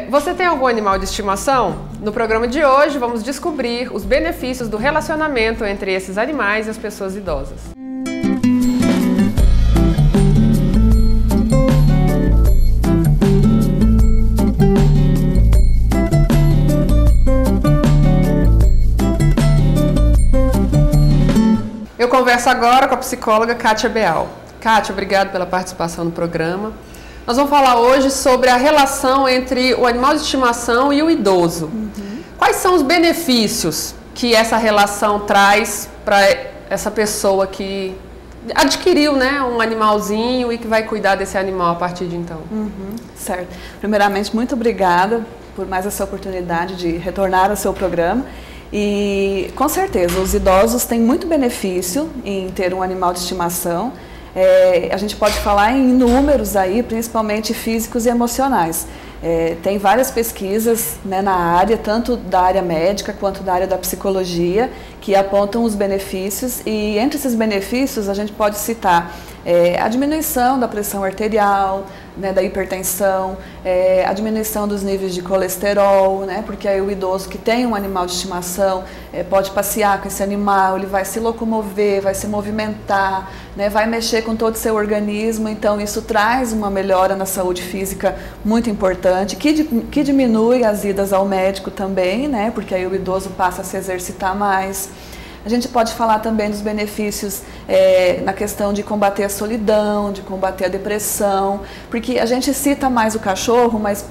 Você tem algum animal de estimação? No programa de hoje vamos descobrir os benefícios do relacionamento entre esses animais e as pessoas idosas. Eu converso agora com a psicóloga Kátia Beal. Kátia, obrigada pela participação no programa. Nós vamos falar hoje sobre a relação entre o animal de estimação e o idoso. Quais são os benefícios que essa relação traz para essa pessoa que adquiriu, né, um animalzinho e que vai cuidar desse animal a partir de então? Certo. Primeiramente, muito obrigada por mais essa oportunidade de retornar ao seu programa. E com certeza, os idosos têm muito benefício em ter um animal de estimação. A gente pode falar em números aí, principalmente físicos e emocionais. Tem várias pesquisas, né, na área, tanto da área médica quanto da área da psicologia, que apontam os benefícios, e entre esses benefícios a gente pode citar a diminuição da pressão arterial, né, da hipertensão, a diminuição dos níveis de colesterol, né, porque aí o idoso que tem um animal de estimação pode passear com esse animal, ele vai se locomover, vai se movimentar, né, vai mexer com todo o seu organismo, então isso traz uma melhora na saúde física muito importante, que diminui as idas ao médico também, né, porque aí o idoso passa a se exercitar mais. A gente pode falar também dos benefícios na questão de combater a solidão, de combater a depressão, porque a gente cita mais o cachorro, mas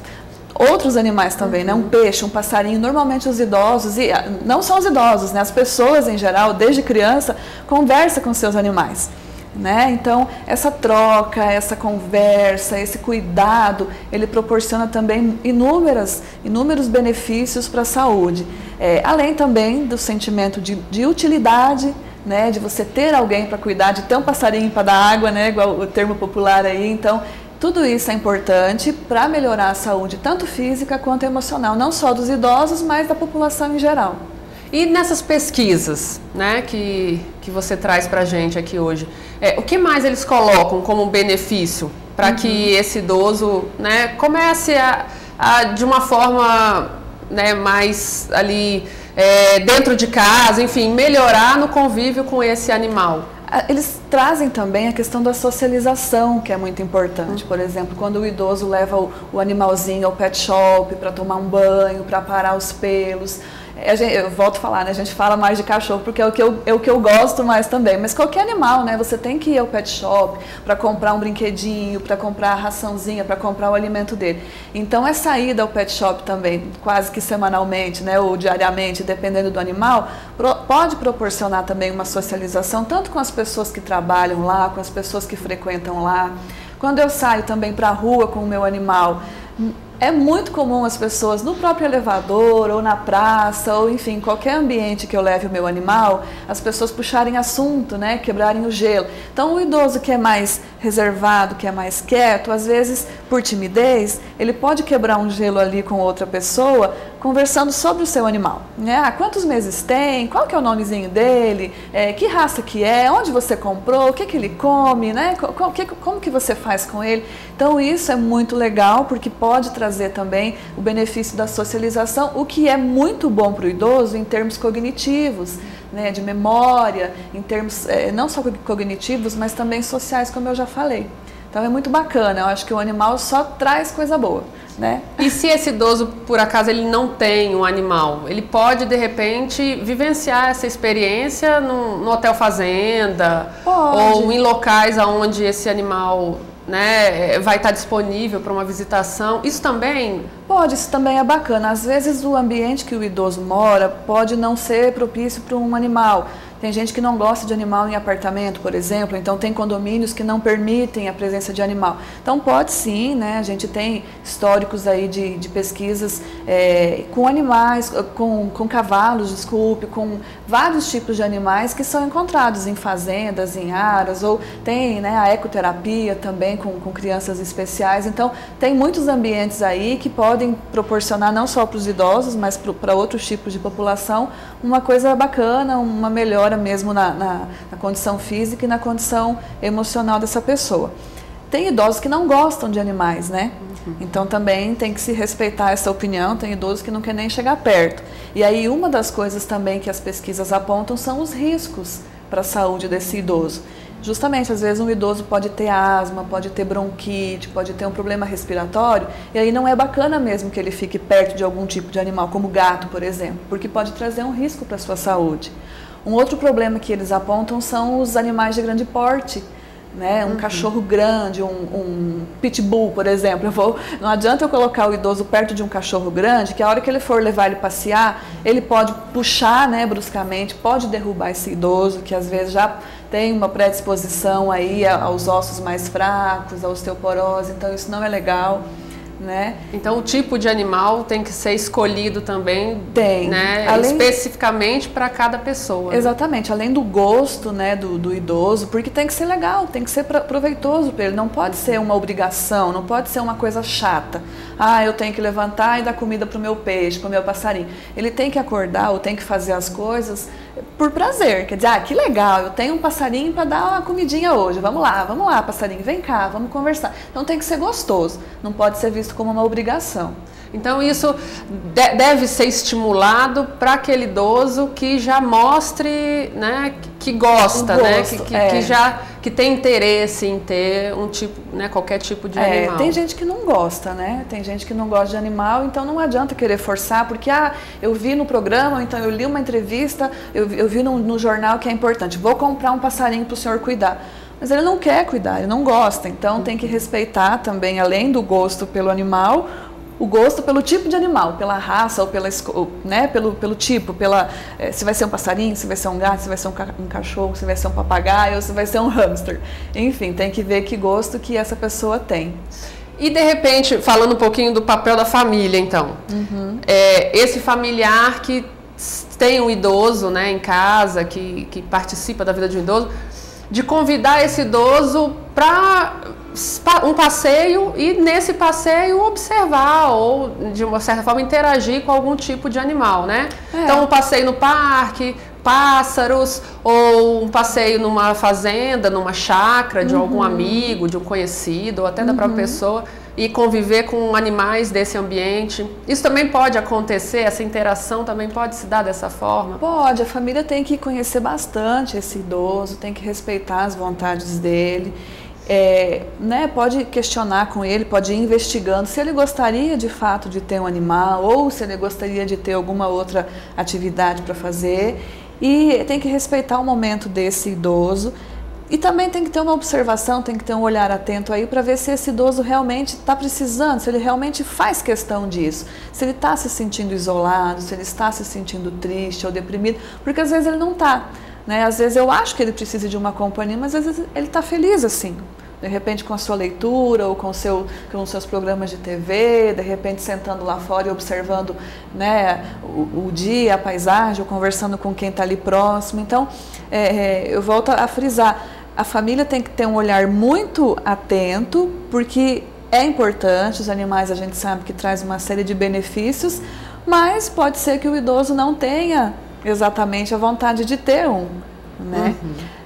outros animais também, né? Um peixe, um passarinho, normalmente os idosos, e não só os idosos, né? As pessoas em geral, desde criança, conversam com seus animais. Né? Então, essa troca, essa conversa, esse cuidado, ele proporciona também inúmeros benefícios para a saúde. Além também do sentimento de utilidade, né? De você ter alguém para cuidar, de ter um passarinho para dar água, né? Igual o termo popular aí. Então, tudo isso é importante para melhorar a saúde, tanto física quanto emocional, não só dos idosos, mas da população em geral. E nessas pesquisas, né, que você traz para a gente aqui hoje, o que mais eles colocam como benefício para que esse idoso, né, comece de uma forma, né, mais ali dentro de casa, enfim, melhorar no convívio com esse animal? Eles trazem também a questão da socialização, que é muito importante. Por exemplo, quando o idoso leva o animalzinho ao pet shop para tomar um banho, para parar os pelos. Eu volto a falar, né? A gente fala mais de cachorro porque é o que eu gosto mais também. Mas qualquer animal, né? Você tem que ir ao pet shop para comprar um brinquedinho, para comprar a raçãozinha, para comprar o alimento dele. Então, essa ida ao pet shop também, quase que semanalmente, né? Ou diariamente, dependendo do animal, pode proporcionar também uma socialização, tanto com as pessoas que trabalham lá, com as pessoas que frequentam lá. Quando eu saio também para a rua com o meu animal, é muito comum as pessoas no próprio elevador ou na praça ou enfim, qualquer ambiente que eu leve o meu animal, as pessoas puxarem assunto, né, quebrarem o gelo. Então o idoso que é mais reservado, que é mais quieto, às vezes por timidez, ele pode quebrar um gelo ali com outra pessoa conversando sobre o seu animal, né? Quantos meses tem, qual que é o nomezinho dele, que raça que é, onde você comprou, o que ele come, né? Como que você faz com ele. Então isso é muito legal porque pode trazer também o benefício da socialização, o que é muito bom para o idoso em termos cognitivos, né, de memória, em termos não só cognitivos, mas também sociais, como eu já falei. Então é muito bacana, eu acho que o animal só traz coisa boa, né? E se esse idoso, por acaso, ele não tem um animal, ele pode, de repente, vivenciar essa experiência no hotel fazenda? Pode. Ou em locais onde esse animal, né, vai estar disponível para uma visitação? Isso também? Pode, isso também é bacana. Às vezes o ambiente que o idoso mora pode não ser propício para um animal. Tem gente que não gosta de animal em apartamento, por exemplo, então tem condomínios que não permitem a presença de animal. Então pode sim, né? A gente tem históricos aí de pesquisas com animais, com cavalos, desculpe, com vários tipos de animais que são encontrados em fazendas, em aras, ou tem, né, a ecoterapia também com crianças especiais. Então tem muitos ambientes aí que podem proporcionar não só para os idosos, mas para outros tipos de população uma coisa bacana, uma melhora mesmo na condição física e na condição emocional dessa pessoa. tem idosos que não gostam de animais, né? Então também tem que se respeitar essa opinião, tem idosos que não querem nem chegar perto. E aí uma das coisas também que as pesquisas apontam são os riscos para a saúde desse idoso. Justamente, às vezes um idoso pode ter asma, pode ter bronquite, pode ter um problema respiratório, e aí não é bacana mesmo que ele fique perto de algum tipo de animal, como gato, por exemplo, porque pode trazer um risco para a sua saúde. Um outro problema que eles apontam são os animais de grande porte, né? Um cachorro grande, um pitbull, por exemplo. Não adianta eu colocar o idoso perto de um cachorro grande, que a hora que ele for levar ele passear, ele pode puxar, né, bruscamente, pode derrubar esse idoso, que às vezes já tem uma predisposição aí aos ossos mais fracos, à osteoporose, então isso não é legal. Né? Então o tipo de animal tem que ser escolhido também, né? Especificamente para cada pessoa. Exatamente, né? Além do gosto, né, do idoso, porque tem que ser legal, tem que ser proveitoso para ele, não pode ser uma obrigação, não pode ser uma coisa chata. Ah, eu tenho que levantar e dar comida para o meu peixe, para o meu passarinho. Ele tem que acordar ou tem que fazer as coisas por prazer, quer dizer, que legal, eu tenho um passarinho para dar uma comidinha hoje, vamos lá, passarinho, vem cá, vamos conversar. Então tem que ser gostoso, não pode ser visto como uma obrigação. Então isso deve ser estimulado para aquele idoso que já mostre, né, que gosta, né, que tem interesse em ter um tipo, né, qualquer tipo de animal. Tem gente que não gosta, né? Tem gente que não gosta de animal, então não adianta querer forçar, porque eu vi no programa, então eu li uma entrevista, eu vi no jornal que é importante, vou comprar um passarinho para o senhor cuidar. Mas ele não quer cuidar, ele não gosta, então tem que respeitar também, além do gosto pelo animal, o gosto pelo tipo de animal, pela raça ou né, pelo tipo, se vai ser um passarinho, se vai ser um gato, se vai ser um cachorro, se vai ser um papagaio ou se vai ser um hamster. Enfim, tem que ver que gosto que essa pessoa tem. E de repente, falando um pouquinho do papel da família, então, esse familiar que tem um idoso, né, em casa, que participa da vida de um idoso, de convidar esse idoso para um passeio e nesse passeio observar ou de uma certa forma interagir com algum tipo de animal, né? Então um passeio no parque, pássaros, ou um passeio numa fazenda, numa chácara de algum amigo, de um conhecido ou até da própria pessoa e conviver com animais desse ambiente. Isso também pode acontecer, essa interação também pode se dar dessa forma? Pode, a família tem que conhecer bastante esse idoso, tem que respeitar as vontades dele. Né, pode questionar com ele, pode ir investigando se ele gostaria de fato de ter um animal ou se ele gostaria de ter alguma outra atividade para fazer, e tem que respeitar o momento desse idoso e também tem que ter uma observação, tem que ter um olhar atento aí para ver se esse idoso realmente está precisando, se ele realmente faz questão disso, se ele está se sentindo isolado, se ele está se sentindo triste ou deprimido, porque às vezes ele não está. Né? Às vezes eu acho que ele precisa de uma companhia, mas às vezes ele está feliz assim. De repente com a sua leitura ou com seus programas de TV, de repente sentando lá fora e observando, né, o dia, a paisagem, ou conversando com quem está ali próximo. Então, eu volto a frisar, a família tem que ter um olhar muito atento, porque é importante, os animais a gente sabe que traz uma série de benefícios, mas pode ser que o idoso não tenha exatamente a vontade de ter um, né?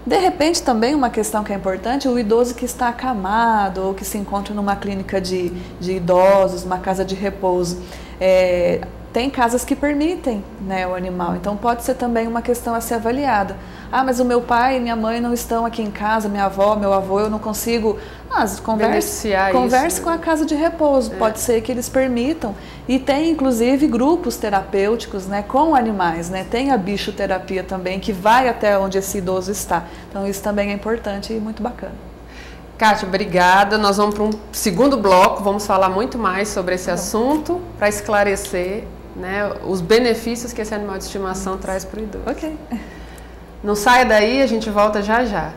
De repente também uma questão que é importante, o idoso que está acamado ou que se encontra numa clínica de idosos, uma casa de repouso, tem casas que permitem, né, o animal, então pode ser também uma questão a ser avaliada. Ah, mas o meu pai e minha mãe não estão aqui em casa, minha avó, meu avô, eu não consigo. Converse com a casa de repouso, pode ser que eles permitam. E tem inclusive grupos terapêuticos, né, com animais, né? Tem a bichoterapia também, que vai até onde esse idoso está. Então isso também é importante e muito bacana. Kátia, obrigada. Nós vamos para um segundo bloco, vamos falar muito mais sobre esse assunto para esclarecer, né, os benefícios que esse animal de estimação traz para o idoso. Ok. Não saia daí, a gente volta já já.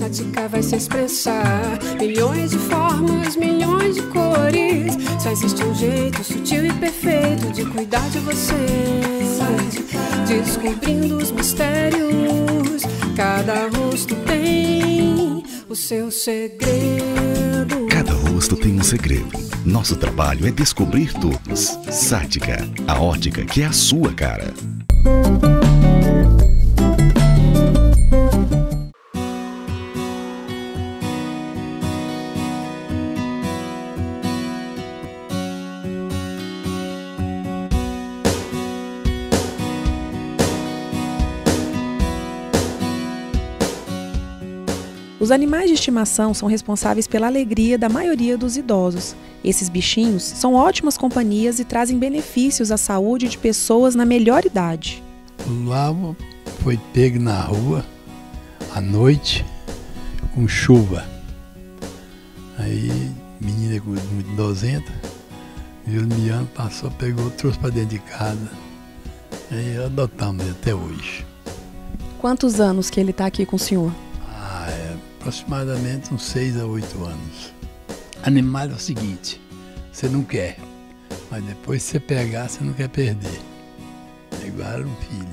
Sática vai se expressar. Milhões de formas, milhões de cores. Só existe um jeito sutil e perfeito de cuidar de você. Descobrindo os mistérios. Cada rosto tem o seu segredo. Cada rosto tem um segredo. Nosso trabalho é descobrir todos. Sática, a ótica que é a sua cara. Os animais de estimação são responsáveis pela alegria da maioria dos idosos. Esses bichinhos são ótimas companhias e trazem benefícios à saúde de pessoas na melhor idade. O Lavo foi pego na rua à noite com chuva. Aí, menina muito idosenta, viu ele miando, passou, pegou, trouxe para dentro de casa. Aí adotamos ele até hoje. Quantos anos que ele está aqui com o senhor? Aproximadamente uns 6 a 8 anos. Animal é o seguinte, você não quer, mas depois que você pegar, você não quer perder. É igual um filho.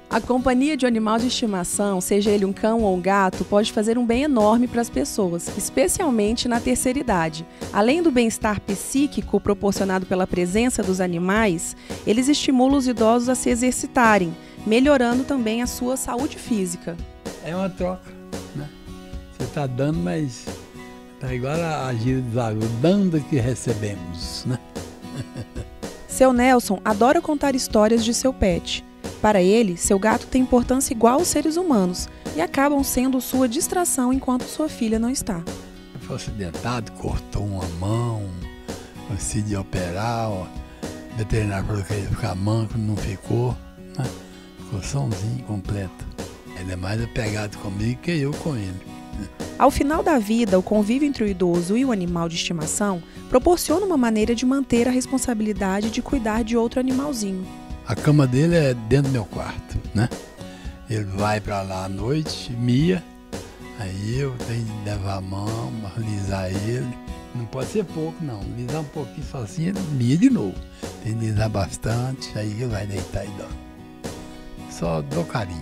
A companhia de um animal de estimação, seja ele um cão ou um gato, pode fazer um bem enorme para as pessoas, especialmente na terceira idade. Além do bem-estar psíquico proporcionado pela presença dos animais, eles estimulam os idosos a se exercitarem, melhorando também a sua saúde física. É uma troca, né? Você está dando, mas está igual a gíria dos avós, dando que recebemos, né? Seu Nelson adora contar histórias de seu pet. Para ele, seu gato tem importância igual aos seres humanos e acabam sendo sua distração enquanto sua filha não está. Foi acidentado, cortou uma mão, decidi operar, o veterinário falou que ele ia ficar manco, não ficou, né? Ficou sãozinho, completo. Ele é mais apegado comigo que eu com ele. Ao final da vida, o convívio entre o idoso e o animal de estimação proporciona uma maneira de manter a responsabilidade de cuidar de outro animalzinho. A cama dele é dentro do meu quarto, né? Ele vai para lá à noite, mia, aí eu tenho que levar a mão, alisar ele. Não pode ser pouco, não. Lisar um pouquinho só assim, ele mia de novo. Tem que lisar bastante, aí ele vai deitar e dorme. Só dou carinho.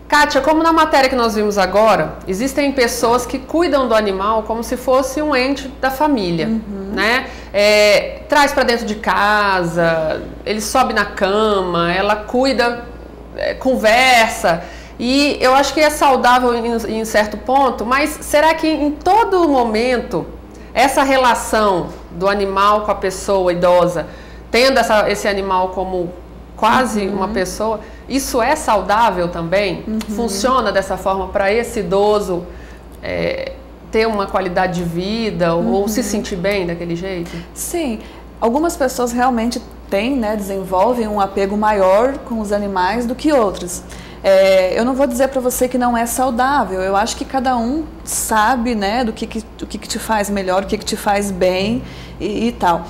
Kátia, como na matéria que nós vimos agora, existem pessoas que cuidam do animal como se fosse um ente da família, né? Traz para dentro de casa, ele sobe na cama, ela cuida, conversa, e eu acho que é saudável em certo ponto, mas será que em todo momento essa relação do animal com a pessoa idosa, tendo esse animal como quase uma pessoa, isso é saudável também? Funciona dessa forma para esse idoso ter uma qualidade de vida ou se sentir bem daquele jeito? Sim, algumas pessoas realmente têm, né, desenvolvem um apego maior com os animais do que outras. Eu não vou dizer para você que não é saudável, eu acho que cada um sabe, né, do que te faz melhor, o que te faz bem e tal.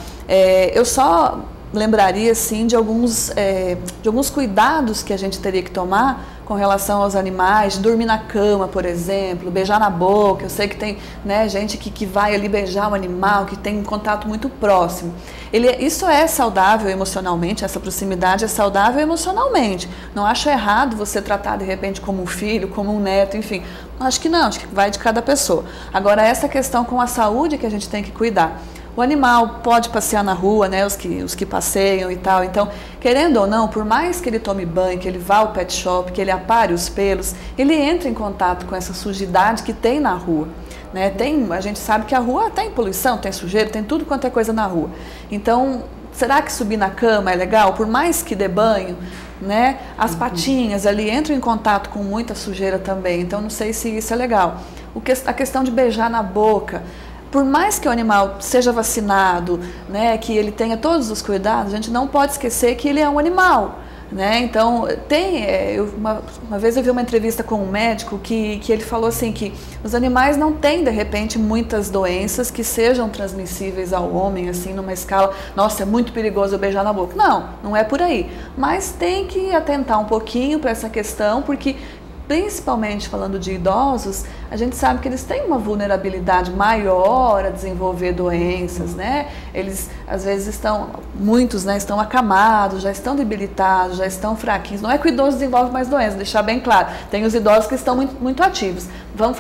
Eu só lembraria, assim, de alguns cuidados que a gente teria que tomar com relação aos animais, de dormir na cama, por exemplo, beijar na boca. Eu sei que tem, né, gente que vai ali beijar o animal, que tem um contato muito próximo. Isso é saudável emocionalmente, essa proximidade é saudável emocionalmente. Não acho errado você tratar de repente como um filho, como um neto, enfim. Acho que não, acho que vai de cada pessoa. Agora, essa questão com a saúde que a gente tem que cuidar. O animal pode passear na rua, né, os que passeiam e tal. Então, querendo ou não, por mais que ele tome banho, que ele vá ao pet shop, que ele apare os pelos, ele entra em contato com essa sujidade que tem na rua. Né? A gente sabe que a rua tem poluição, tem sujeira, tem tudo quanto é coisa na rua. Então, será que subir na cama é legal? Por mais que dê banho, né, as patinhas ali entram em contato com muita sujeira também. Então, não sei se isso é legal. A questão de beijar na boca. Por mais que o animal seja vacinado, né, que ele tenha todos os cuidados, a gente não pode esquecer que ele é um animal. né? Então, uma vez eu vi uma entrevista com um médico que ele falou assim que os animais não têm, de repente, muitas doenças que sejam transmissíveis ao homem, assim, numa escala, nossa, é muito perigoso eu beijar na boca. Não, não é por aí. Mas tem que atentar um pouquinho para essa questão, porque principalmente falando de idosos, a gente sabe que eles têm uma vulnerabilidade maior a desenvolver doenças, né? Eles, às vezes, muitos, né, estão acamados, já estão debilitados, já estão fraquinhos. Não é que o idoso desenvolve mais doenças, deixar bem claro. Tem os idosos que estão muito, muito ativos. Vamos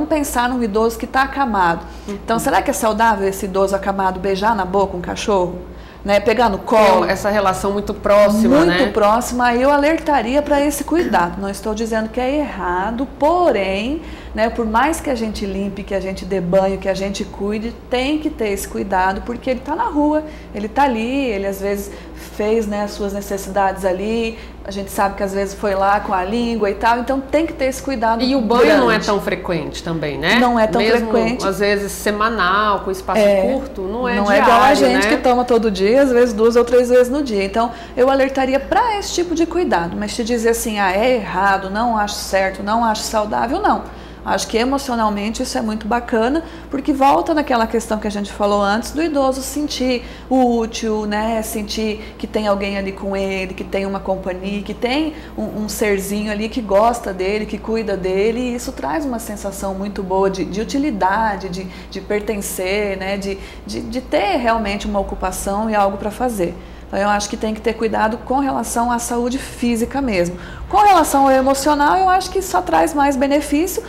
pensar num idoso que está acamado. Então, será que é saudável esse idoso acamado beijar na boca um cachorro? Né, pegar no colo. Essa relação muito próxima, né? Muito próxima, aí eu alertaria para esse cuidado. Não estou dizendo que é errado, porém, né, por mais que a gente limpe, que a gente dê banho, que a gente cuide, tem que ter esse cuidado, porque ele está na rua, ele está ali, ele às vezes fez, né, as suas necessidades ali, a gente sabe que às vezes foi lá com a língua e tal, então tem que ter esse cuidado. E o banho não é tão frequente também, né? Não é tão mesmo, frequente. Às vezes semanal, com espaço curto, não é diário, é igual a gente, né? que toma todo dia, às vezes 2 ou 3 vezes no dia. Então, eu alertaria para esse tipo de cuidado, mas te dizer assim, é errado, não acho certo, não acho saudável, não. Acho que emocionalmente isso é muito bacana, porque volta naquela questão que a gente falou antes, do idoso sentir útil, né? Sentir que tem alguém ali com ele, que tem uma companhia, que tem um serzinho ali que gosta dele, que cuida dele, e isso traz uma sensação muito boa de utilidade, de pertencer, né? De ter realmente uma ocupação e algo para fazer. Então, eu acho que tem que ter cuidado com relação à saúde física mesmo. Com relação ao emocional, eu acho que só traz mais benefício.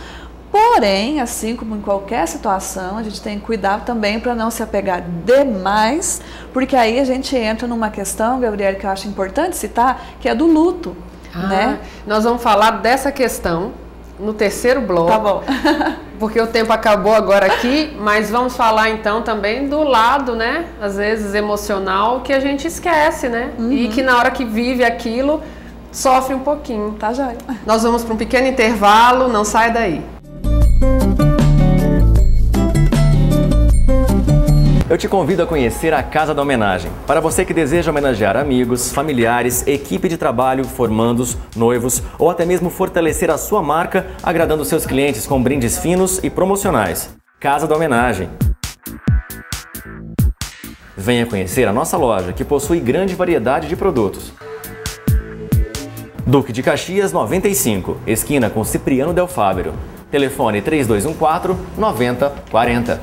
Porém, assim como em qualquer situação, a gente tem que cuidar também para não se apegar demais, porque aí a gente entra numa questão, Gabriela, que eu acho importante citar, que é do luto, né? Nós vamos falar dessa questão no terceiro bloco. Tá bom. Porque o tempo acabou agora aqui, mas vamos falar então também do lado, né, às vezes emocional, que a gente esquece, né? E que na hora que vive aquilo, sofre um pouquinho. Tá joia. Nós vamos para um pequeno intervalo, não sai daí. Eu te convido a conhecer a Casa da Homenagem. Para você que deseja homenagear amigos, familiares, equipe de trabalho, formandos, noivos ou até mesmo fortalecer a sua marca, agradando seus clientes com brindes finos e promocionais. Casa da Homenagem. Venha conhecer a nossa loja, que possui grande variedade de produtos. Duque de Caxias 95, esquina com Cipriano Del Fávero. Telefone 3214-9040.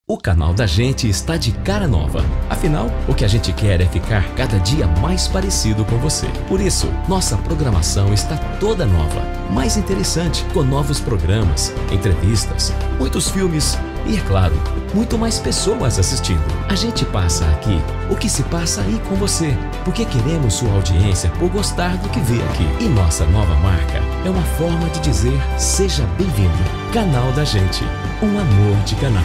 O canal da gente está de cara nova. Afinal, o que a gente quer é ficar cada dia mais parecido com você. Por isso, nossa programação está toda nova, mais interessante, com novos programas, entrevistas, muitos filmes e, é claro, muito mais pessoas assistindo. A gente passa aqui o que se passa aí com você, porque queremos sua audiência por gostar do que vê aqui. E nossa nova marca é uma forma de dizer seja bem-vindo. Canal da gente, um amor de canal.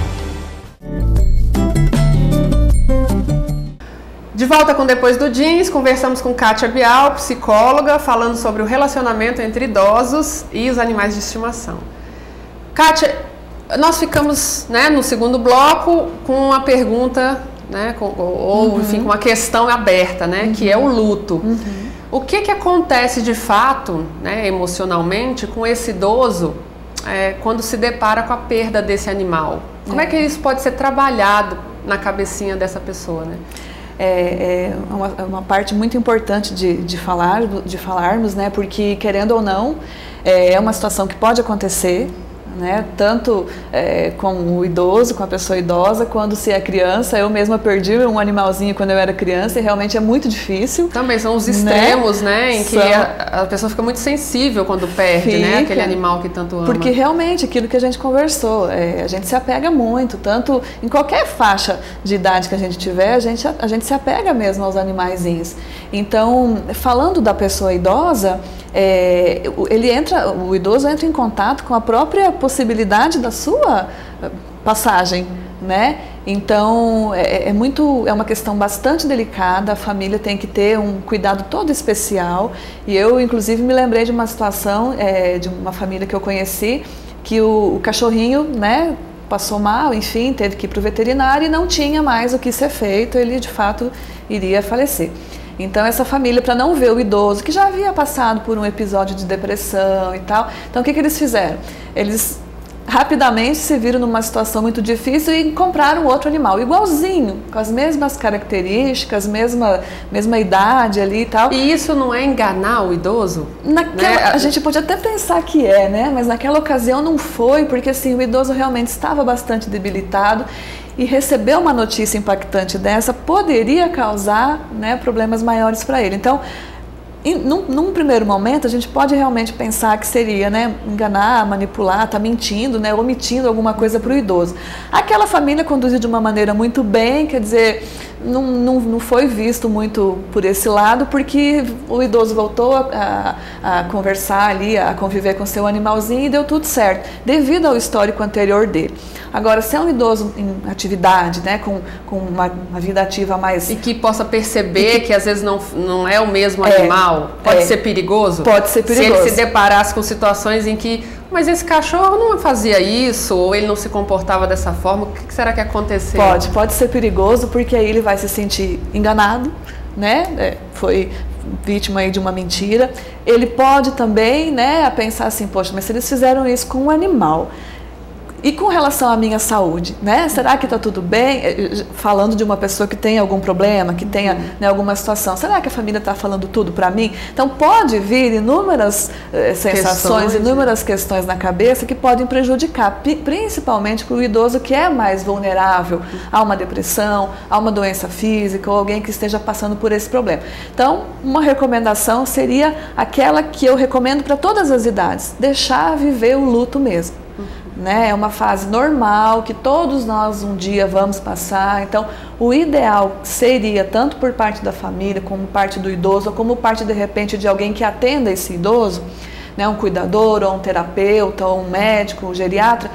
De volta com Depois do Jeans, conversamos com Kátia Bial, psicóloga, falando sobre o relacionamento entre idosos e os animais de estimação. Kátia, nós ficamos, né, no segundo bloco com uma pergunta, né, enfim, com uma questão aberta, né, que é o luto. O que acontece de fato, né, emocionalmente com esse idoso quando se depara com a perda desse animal? Como é que isso pode ser trabalhado na cabecinha dessa pessoa, né? É uma parte muito importante de falarmos, né? Porque, querendo ou não, é uma situação que pode acontecer, né? Tanto com o idoso, com a pessoa idosa, quando se é criança. Eu mesma perdi um animalzinho quando eu era criança e realmente é muito difícil. Também são os extremos, né? Em que a pessoa fica muito sensível quando perde, né? Aquele animal que tanto ama. Porque realmente, aquilo que a gente conversou, a gente se apega muito, tanto em qualquer faixa de idade que a gente tiver, a gente se apega mesmo aos animaizinhos. Então, falando da pessoa idosa, o idoso entra em contato com a própria possibilidade da sua passagem, né? Então é uma questão bastante delicada. A família tem que ter um cuidado todo especial. E eu, inclusive, me lembrei de uma situação de uma família que eu conheci, que o cachorrinho, né, passou mal, enfim, teve que ir para o veterinário e não tinha mais o que ser feito. Ele de fato iria falecer. Então essa família, para não ver o idoso, que já havia passado por um episódio de depressão e tal, então o que eles fizeram? Eles rapidamente se viram numa situação muito difícil e compraram outro animal, igualzinho, com as mesmas características, mesma idade ali e tal. E isso não é enganar o idoso? A gente pode até pensar que né? Mas naquela ocasião não foi, porque assim, o idoso realmente estava bastante debilitado e receber uma notícia impactante dessa poderia causar, né, problemas maiores para ele. Então, num primeiro momento, a gente pode realmente pensar que seria, né, enganar, manipular, tá mentindo, né, omitindo alguma coisa para o idoso. Aquela família conduziu de uma maneira muito bem, quer dizer, não foi visto muito por esse lado, porque o idoso voltou a conversar ali, a conviver com seu animalzinho e deu tudo certo, devido ao histórico anterior dele. Agora, se é um idoso em atividade, né, com uma vida ativa mais... E que possa perceber que às vezes não é o mesmo animal, pode ser perigoso? Pode ser perigoso. Se ele se deparasse com situações em que, mas esse cachorro não fazia isso, ou ele não se comportava dessa forma, o que será que aconteceu? Pode ser perigoso, porque aí ele vai se sentir enganado, né, foi vítima aí de uma mentira. Ele pode também, né, pensar assim, poxa, mas se eles fizeram isso com um animal, e com relação à minha saúde, né? Será que está tudo bem? Falando de uma pessoa que tem algum problema, que tenha, né, alguma situação, será que a família está falando tudo para mim? Então pode vir inúmeras sensações, inúmeras questões na cabeça que podem prejudicar, principalmente para o idoso que é mais vulnerável a uma depressão, a uma doença física ou alguém que esteja passando por esse problema. Então, uma recomendação seria aquela que eu recomendo para todas as idades: deixar viver o luto mesmo. Né? É uma fase normal que todos nós um dia vamos passar. Então, o ideal seria, tanto por parte da família, como parte do idoso, ou como parte, de repente, de alguém que atenda esse idoso, né? Um cuidador, ou um terapeuta, ou um médico, um geriatra,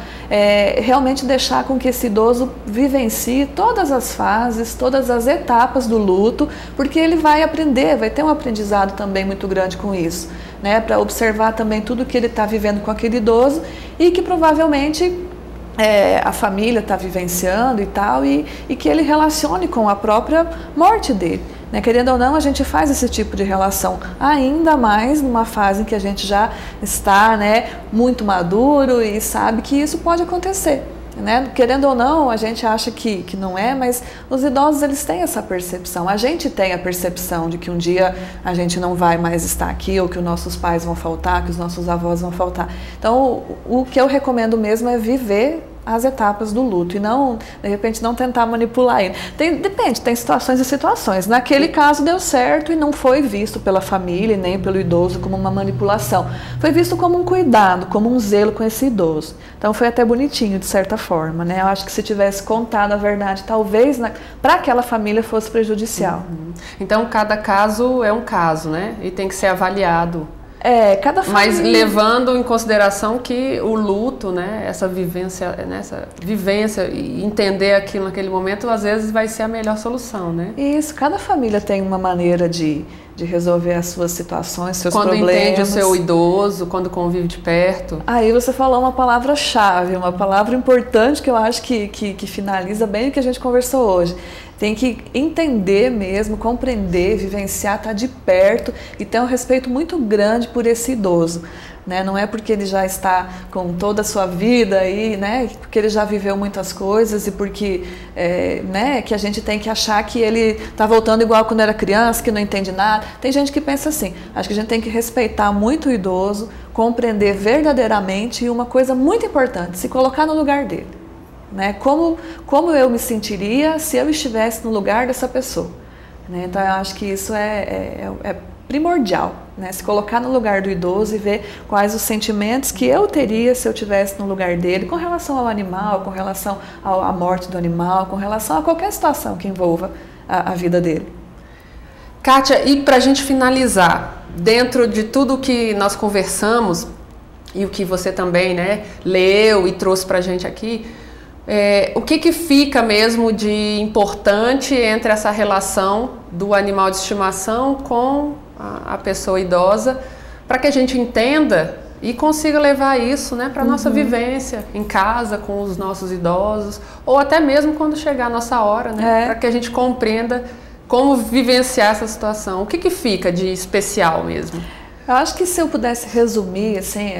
realmente deixar com que esse idoso vivencie todas as fases, todas as etapas do luto, porque ele vai aprender, vai ter um aprendizado também muito grande com isso, né, para observar também tudo que ele está vivendo com aquele idoso e que provavelmente a família está vivenciando e tal, e que ele relacione com a própria morte dele. Né? Querendo ou não, a gente faz esse tipo de relação, ainda mais numa fase em que a gente já está, né, muito maduro e sabe que isso pode acontecer. Né? Querendo ou não, a gente acha que não é, mas os idosos, eles têm essa percepção. A gente tem a percepção de que um dia a gente não vai mais estar aqui, ou que os nossos pais vão faltar, que os nossos avós vão faltar. Então, o que eu recomendo mesmo é viver as etapas do luto e não, de repente, não tentar manipular ele. Depende, tem situações e situações. Naquele caso deu certo e não foi visto pela família nem pelo idoso como uma manipulação. Foi visto como um cuidado, como um zelo com esse idoso. Então foi até bonitinho, de certa forma, né? Eu acho que se tivesse contado a verdade, talvez para aquela família fosse prejudicial. Então cada caso é um caso, né? E tem que ser avaliado. Cada família... Mas levando em consideração que o luto, né, essa vivência e entender aquilo naquele momento, às vezes vai ser a melhor solução, né? Isso, cada família tem uma maneira de resolver as suas situações, seus problemas. Quando entende o seu idoso, quando convive de perto. Aí você falou uma palavra-chave, uma palavra importante que eu acho que finaliza bem o que a gente conversou hoje. Tem que entender mesmo, compreender, vivenciar, estar de perto e ter um respeito muito grande por esse idoso. Né? Não é porque ele já está com toda a sua vida aí, né? Porque ele já viveu muitas coisas e porque né, que a gente tem que achar que ele está voltando igual quando era criança, que não entende nada. Tem gente que pensa assim. Acho que a gente tem que respeitar muito o idoso, compreender verdadeiramente, e uma coisa muito importante, se colocar no lugar dele. Né? Como eu me sentiria se eu estivesse no lugar dessa pessoa. Né? Então eu acho que isso é primordial, né? Se colocar no lugar do idoso e ver quais os sentimentos que eu teria se eu estivesse no lugar dele, com relação ao animal, com relação à morte do animal, com relação a qualquer situação que envolva a vida dele. Kátia, e para a gente finalizar, dentro de tudo que nós conversamos e o que você também, né, leu e trouxe para a gente aqui, o que fica mesmo de importante entre essa relação do animal de estimação com a pessoa idosa, para que a gente entenda e consiga levar isso, né, para a nossa vivência em casa com os nossos idosos, ou até mesmo quando chegar a nossa hora, né, para que a gente compreenda como vivenciar essa situação. O que fica de especial mesmo? Eu acho que se eu pudesse resumir, assim,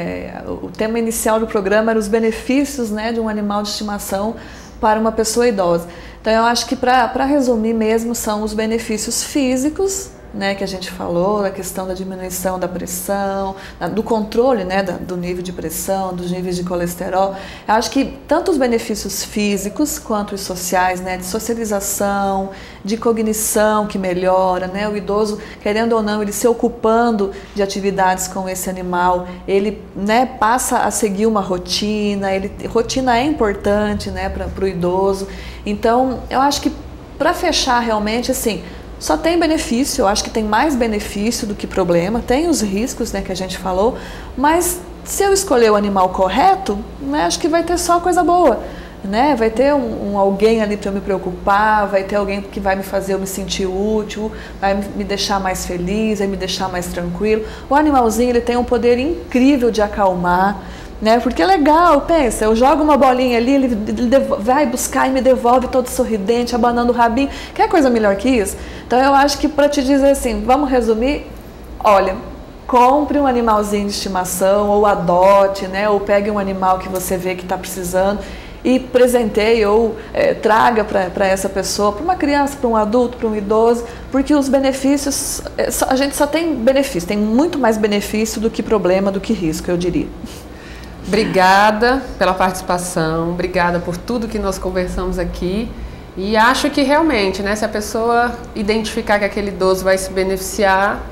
o tema inicial do programa era os benefícios, né, de um animal de estimação para uma pessoa idosa. Então eu acho que para resumir mesmo são os benefícios físicos, né, que a gente falou, da questão da diminuição da pressão, do controle, né, do nível de pressão, dos níveis de colesterol. Eu acho que tanto os benefícios físicos quanto os sociais, né, de socialização, de cognição que melhora, né, o idoso, querendo ou não, ele se ocupando de atividades com esse animal, ele, né, passa a seguir uma rotina, rotina é importante, né, para o idoso. Então, eu acho que para fechar realmente, assim, só tem benefício, eu acho que tem mais benefício do que problema, tem os riscos, né, que a gente falou, mas se eu escolher o animal correto, né, acho que vai ter só coisa boa, né, vai ter alguém ali para eu me preocupar, vai ter alguém que vai me fazer eu me sentir útil, vai me deixar mais feliz, vai me deixar mais tranquilo. O animalzinho, ele tem um poder incrível de acalmar, né? Porque é legal, pensa, eu jogo uma bolinha ali, ele vai buscar e me devolve todo sorridente, abanando o rabinho. Quer coisa melhor que isso? Então eu acho que para te dizer assim, vamos resumir, olha, compre um animalzinho de estimação ou adote, né? Ou pegue um animal que você vê que está precisando e presenteie ou traga para essa pessoa, para uma criança, para um adulto, para um idoso, porque os benefícios, a gente só tem benefício, tem muito mais benefício do que problema, do que risco, eu diria. Obrigada pela participação, obrigada por tudo que nós conversamos aqui e acho que realmente, né, se a pessoa identificar que aquele idoso vai se beneficiar,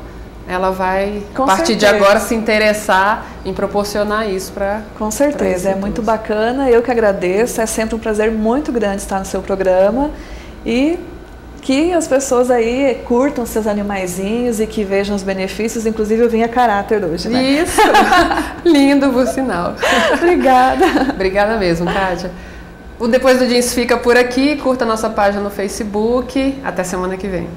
ela vai, a partir de agora, se interessar em proporcionar isso para... Com certeza, é muito bacana, eu que agradeço, é sempre um prazer muito grande estar no seu programa e que as pessoas aí curtam seus animaizinhos e que vejam os benefícios, inclusive eu vim a caráter hoje, né? Isso, lindo por sinal. Obrigada. Obrigada mesmo, Kátia. O Depois do Jeans fica por aqui, curta a nossa página no Facebook, até semana que vem.